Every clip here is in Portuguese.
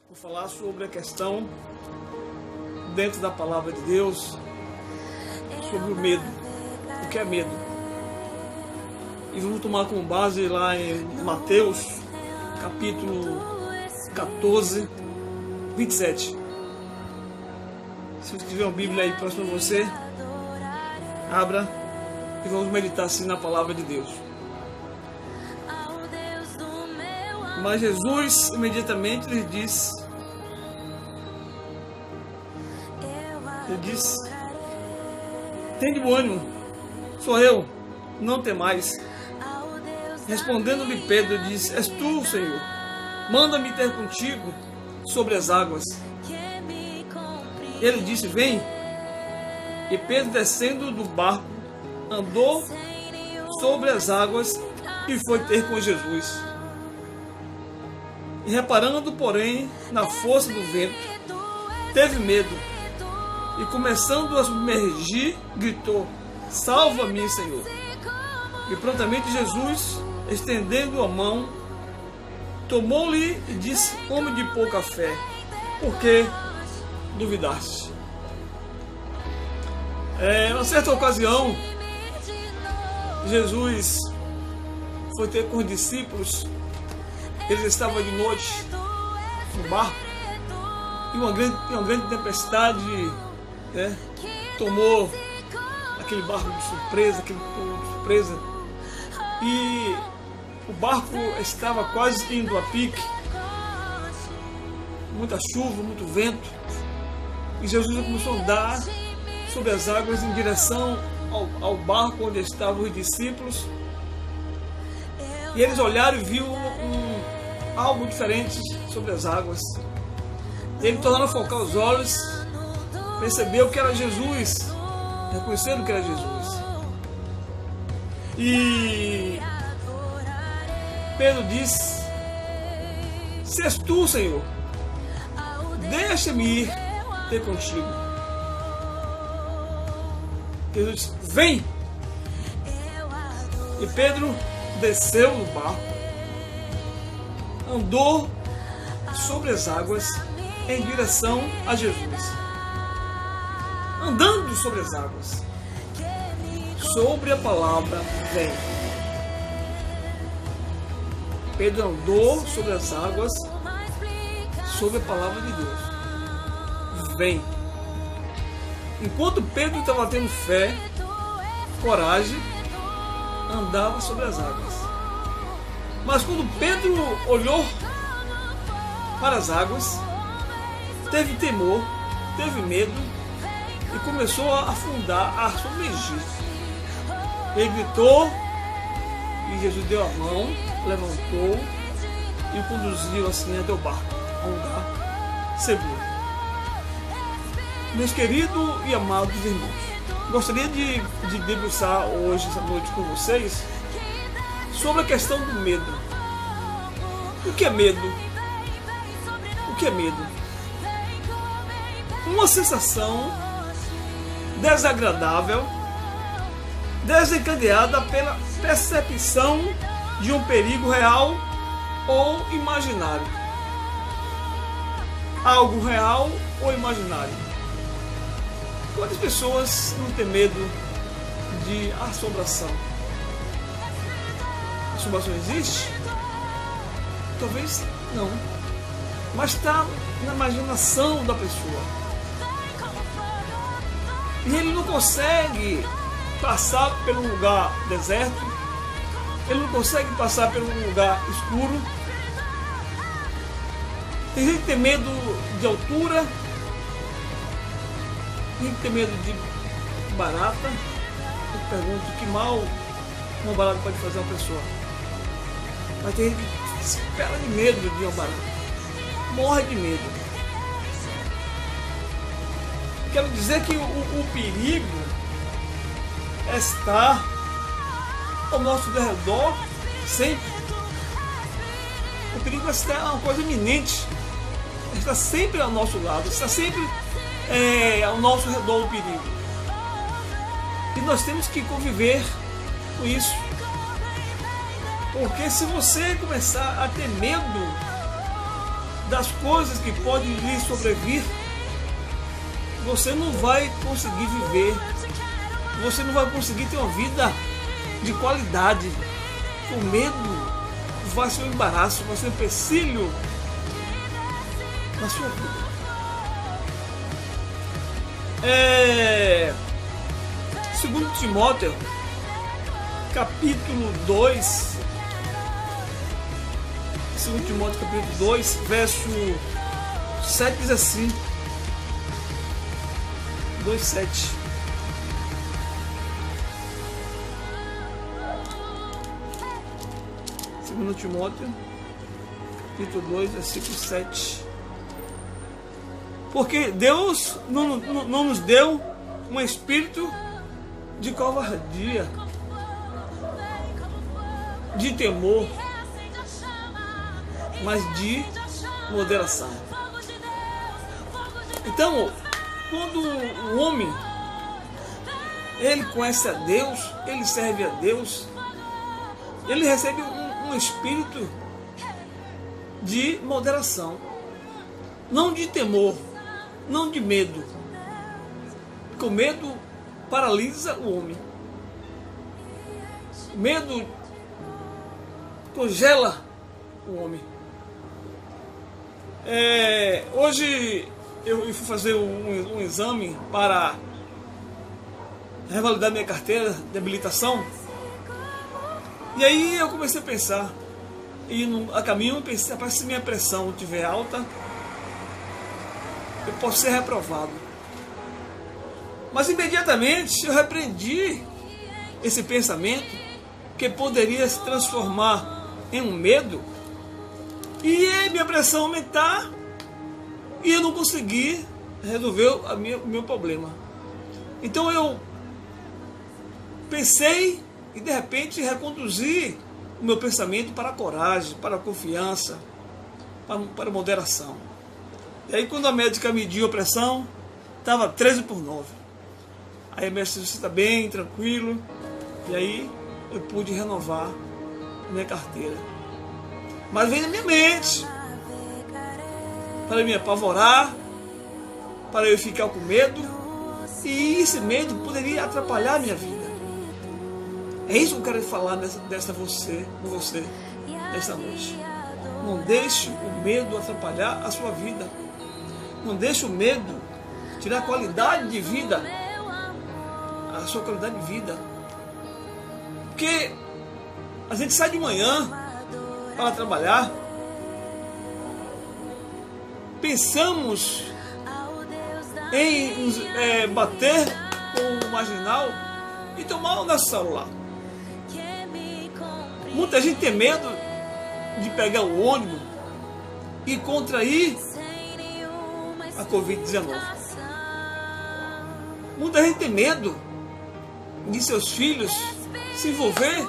Vou falar sobre a questão dentro da palavra de Deus sobre o medo. O que é medo? E vamos tomar como base lá em Mateus, capítulo 14, 27. Se você tiver uma Bíblia aí próximo a você, abra e vamos meditar assim na palavra de Deus. Mas Jesus imediatamente lhe disse, tende bom ânimo, sou eu, não temais. Respondendo-lhe Pedro, disse, és tu, Senhor, manda-me ter contigo sobre as águas. Ele disse, vem. E Pedro, descendo do barco, andou sobre as águas e foi ter com Jesus. E reparando, porém, na força do vento, teve medo. E começando a submergir, gritou, salva-me, Senhor. E prontamente Jesus, estendendo a mão, tomou-lhe e disse, homem de pouca fé, por que duvidaste? Em uma certa ocasião, Jesus foi ter com os discípulos. Eles estavam de noite no barco e uma grande tempestade tomou aquele barco de surpresa, e o barco estava quase indo a pique, muita chuva, muito vento, e Jesus começou a andar sobre as águas em direção ao barco onde estavam os discípulos, e eles olharam e viram algo diferente sobre as águas. Ele, tornando a focar os olhos, percebeu que era Jesus, reconhecendo que era Jesus. E Pedro disse, se és tu, Senhor, deixa-me ir ter contigo. Jesus disse, vem. E Pedro desceu no barco, andou sobre as águas em direção a Jesus. Andando sobre as águas, sobre a palavra vem. Pedro andou sobre as águas, sobre a palavra de Deus. Vem. Enquanto Pedro estava tendo fé, coragem, andava sobre as águas. Mas quando Pedro olhou para as águas, teve temor, teve medo e começou a afundar, a submergir. Ele gritou e Jesus deu a mão, levantou e conduziu assim até o barco, a um lugar seguro. Meus queridos e amados irmãos, gostaria de debruçar hoje, essa noite com vocês, sobre a questão do medo. O que é medo? O que é medo? Uma sensação desagradável, desencadeada pela percepção de um perigo real ou imaginário. Algo real ou imaginário. Quantas pessoas não têm medo de assombração? Assombração existe? Talvez não. Mas está na imaginação da pessoa. E ele não consegue passar por um lugar deserto. Ele não consegue passar por um lugar escuro. Tem gente que tem medo de altura. Tem gente que tem medo de barata. Eu pergunto que mal uma barata pode fazer uma pessoa. Mas tem gente que se espera de medo de uma barata. Morre de medo. Quero dizer que o perigo está ao nosso redor sempre. O perigo é uma coisa iminente. Está sempre ao nosso lado. Está sempre ao nosso redor o perigo. E nós temos que conviver com isso. Porque se você começar a ter medo das coisas que podem lhe sobrevir, você não vai conseguir viver, você não vai conseguir ter uma vida de qualidade. O medo vai ser um embaraço, vai ser um empecilho na sua vida. Segundo Timóteo, capítulo 2, 2 Timóteo capítulo 2, verso 7 diz assim, 2:7. Segundo Timóteo capítulo 2, versículo 7. Porque Deus não nos deu um espírito de covardia, de temor, mas de moderação. Então, quando o homem ele conhece a Deus, ele serve a Deus, ele recebe um espírito de moderação, não de temor, não de medo, porque o medo paralisa o homem, o medo congela o homem. Hoje eu fui fazer um exame para revalidar minha carteira de habilitação, e aí eu comecei a pensar, e a caminho eu pensei, rapaz, se minha pressão estiver alta, eu posso ser reprovado. Mas imediatamente eu repreendi esse pensamento que poderia se transformar em um medo e minha pressão aumentar e eu não conseguir resolver o meu problema. Então eu pensei e de repente reconduzi o meu pensamento para a coragem, para a confiança, para a moderação. E aí quando a médica mediu a pressão, estava 13/9. Aí a médica disse, você está bem, tranquilo. E aí eu pude renovar minha carteira. Mas veio na minha mente, para me apavorar, para eu ficar com medo, e esse medo poderia atrapalhar a minha vida. É isso que eu quero falar com você nesta noite. Não deixe o medo atrapalhar a sua vida. Não deixe o medo tirar a qualidade de vida, a sua qualidade de vida. Porque a gente sai de manhã para trabalhar, pensamos em bater com o marginal e tomar o nosso celular. Muita gente tem medo de pegar o ônibus e contrair a Covid-19. Muita gente tem medo de seus filhos se envolver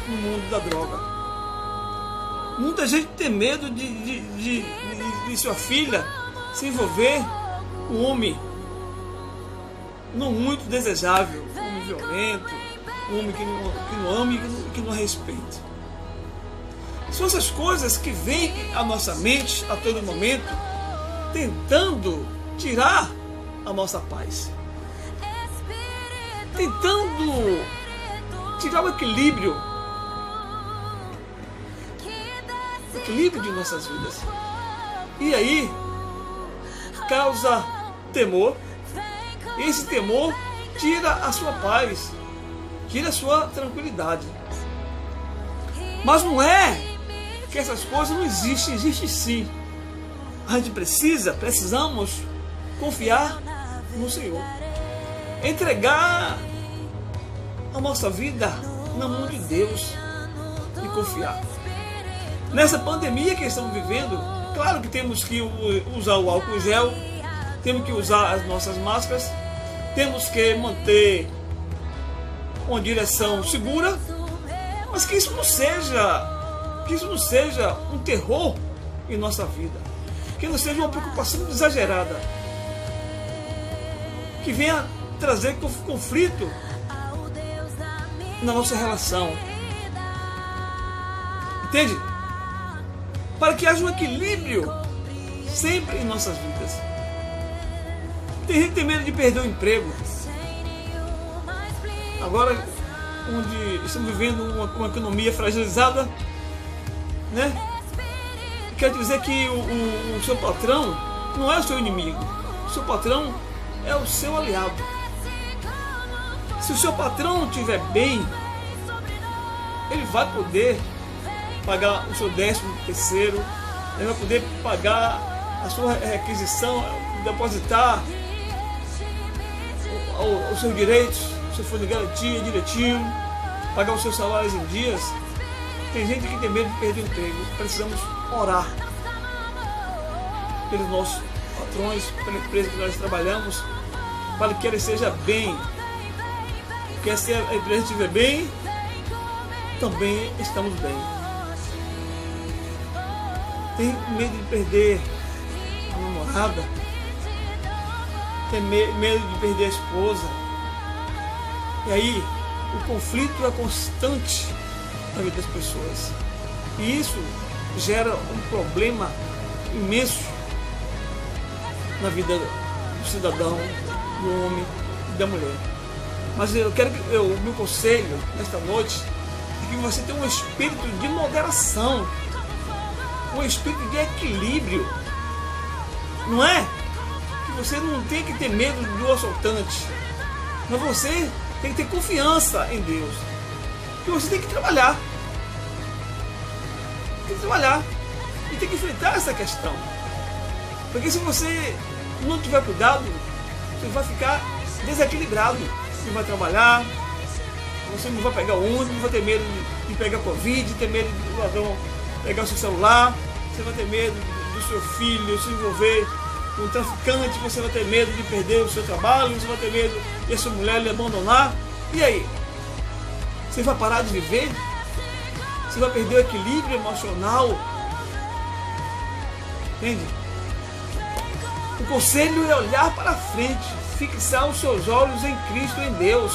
no mundo da droga. Muita gente tem medo de sua filha se envolver com um homem não muito desejável, um homem violento, um homem que não ama e que não respeita. São essas coisas que vêm à nossa mente a todo momento, tentando tirar a nossa paz, tentando tirar o equilíbrio de nossas vidas. E aí causa temor, e esse temor tira a sua paz, tira a sua tranquilidade. Mas não é que essas coisas não existem, existem sim. A gente precisamos confiar no Senhor, entregar a nossa vida na mão de Deus e confiar. Nessa pandemia que estamos vivendo, claro que temos que usar o álcool gel, temos que usar as nossas máscaras, temos que manter uma direção segura, mas que isso não seja um terror em nossa vida, que não seja uma preocupação exagerada, que venha trazer conflito na nossa relação. Entende? Para que haja um equilíbrio sempre em nossas vidas. Tem gente que tem medo de perder o emprego. Agora, onde estamos vivendo uma economia fragilizada, né? Quer dizer que o seu patrão não é o seu inimigo. O seu patrão é o seu aliado. Se o seu patrão estiver bem, ele vai poder pagar o seu 13º, ele vai poder pagar a sua requisição, depositar os seus direitos, se for de garantia direitinho, pagar os seus salários em dias. Tem gente que tem medo de perder o emprego. Precisamos orar pelos nossos patrões, pela empresa que nós trabalhamos, para que ela esteja bem. Porque se a empresa estiver bem, também estamos bem. Tem medo de perder a namorada, tem medo de perder a esposa. E aí, o conflito é constante na vida das pessoas. E isso gera um problema imenso na vida do cidadão, do homem e da mulher. Mas eu quero que o meu conselho nesta noite é que você tenha um espírito de moderação, um espírito de equilíbrio. Não é que você não tem que ter medo do assaltante, mas você tem que ter confiança em Deus. E você tem que trabalhar. Tem que trabalhar. E tem que enfrentar essa questão. Porque se você não tiver cuidado, você vai ficar desequilibrado. Você vai trabalhar, você não vai pegar o ônibus, não vai ter medo de pegar Covid, ter medo do ladrão pegar o seu celular, você vai ter medo do seu filho se envolver com um traficante, você vai ter medo de perder o seu trabalho, você vai ter medo de a sua mulher lhe abandonar. E aí? Você vai parar de viver? Você vai perder o equilíbrio emocional? Entende? O conselho é olhar para frente, fixar os seus olhos em Cristo, em Deus,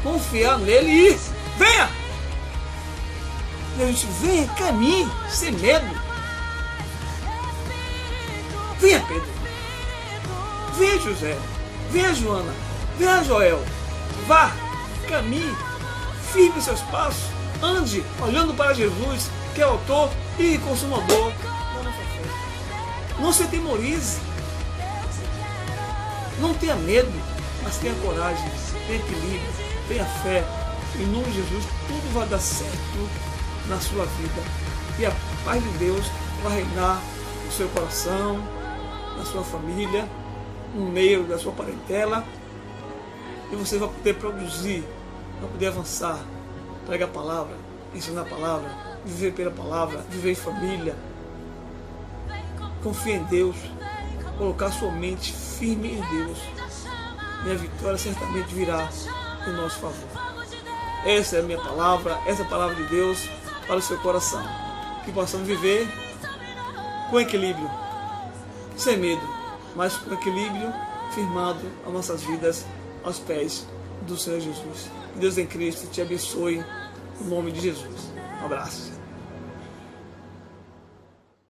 confiar nele e venha! Deus, venha, caminhe, sem medo. Venha, Pedro. Venha, José. Venha, Joana. Venha, Joel. Vá, caminhe, firme seus passos, ande olhando para Jesus, que é autor e consumador da nossa fé. Não se atemorize. Não tenha medo, mas tenha coragem, tenha equilíbrio, tenha fé. Em nome de Jesus, tudo vai dar certo na sua vida. E a paz de Deus vai reinar no seu coração, na sua família, no meio da sua parentela. E você vai poder produzir, vai poder avançar, pregar a palavra, ensinar a palavra, viver pela palavra, viver em família. Confie em Deus, colocar sua mente firme em Deus, e a vitória certamente virá em nosso favor. Essa é a minha palavra, essa é a palavra de Deus para o seu coração. Que possamos viver com equilíbrio, sem medo, mas com equilíbrio, firmado as nossas vidas aos pés do Senhor Jesus. Que Deus em Cristo te abençoe, em nome de Jesus. Um abraço.